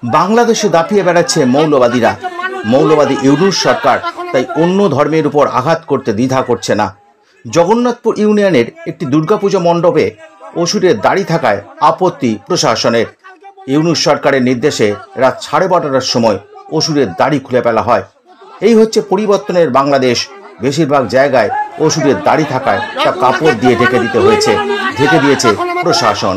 বাংলাদেশে দাপিয়ে বেড়াচ্ছে মৌলবাদীরা। মৌলবাদী ইউনূস সরকার তাই অন্য ধর্মের উপর আঘাত করতে দ্বিধা করছে না। জগন্নাথপুর ইউনিয়নের একটি দুর্গাপুজো মণ্ডপে অসুরের দাড়ি থাকায় আপত্তি প্রশাসনের। ইউনূস সরকারের নির্দেশে রাত 12:30টার সময় অসুরের দাড়ি খুলে ফেলা হয়। এই হচ্ছে পরিবর্তনের বাংলাদেশ। বেশিরভাগ জায়গায় অসুরের দাড়ি থাকায় তা কাপড় দিয়ে ঢেকে দিতে হয়েছে, ঢেকে দিয়েছে প্রশাসন।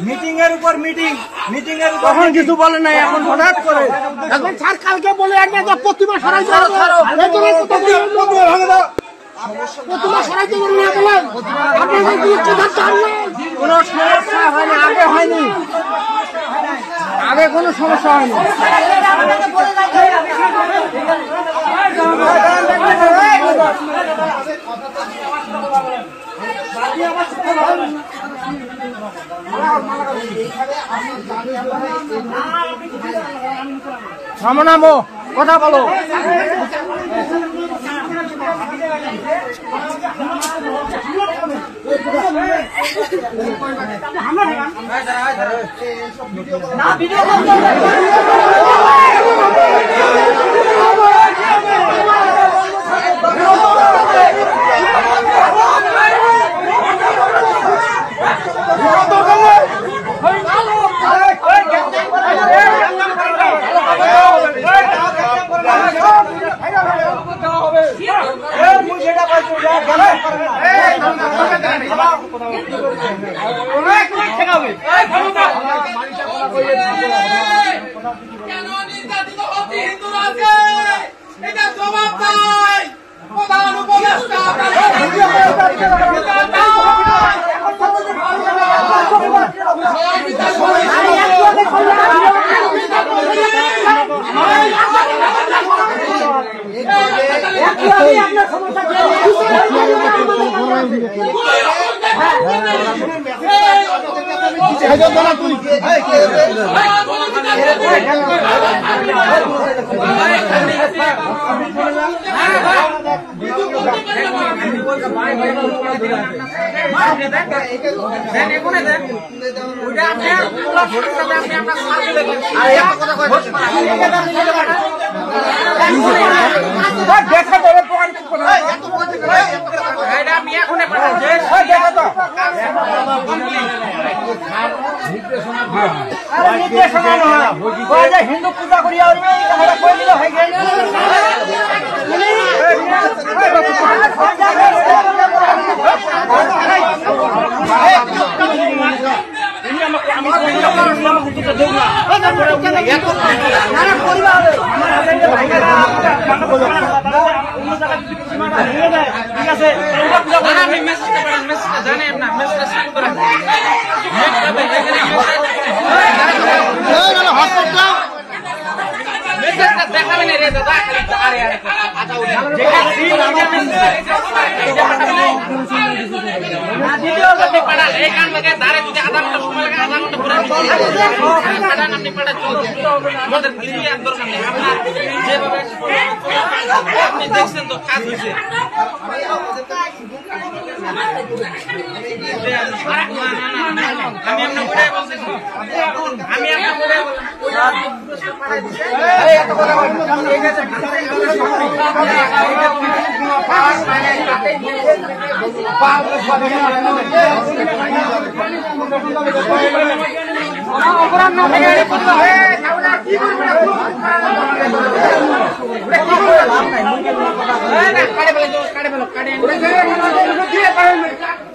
মিটিং এর উপর মিটিং এর উপর তখন কিছু বলে নাই, এখন হঠাৎ করে এখন স্যার কালকে বলে একটা যে প্রতিমা সরাইতে হবে, প্রতিমা সরাইতে বলে না বলেন আপনাদের কি কথা জানেন? কোনো সমস্যা হয়নি, আগে হয়নি, আগে কোনো সমস্যা হয়নি। নামো কথা বলো। হিন্দু পূজা করিয়া হয়ে গেল দেখছেন তো কাজ হয়েছে। আমি আপনার কোথায় বলছি, আমি আপনার কোথায় কাটে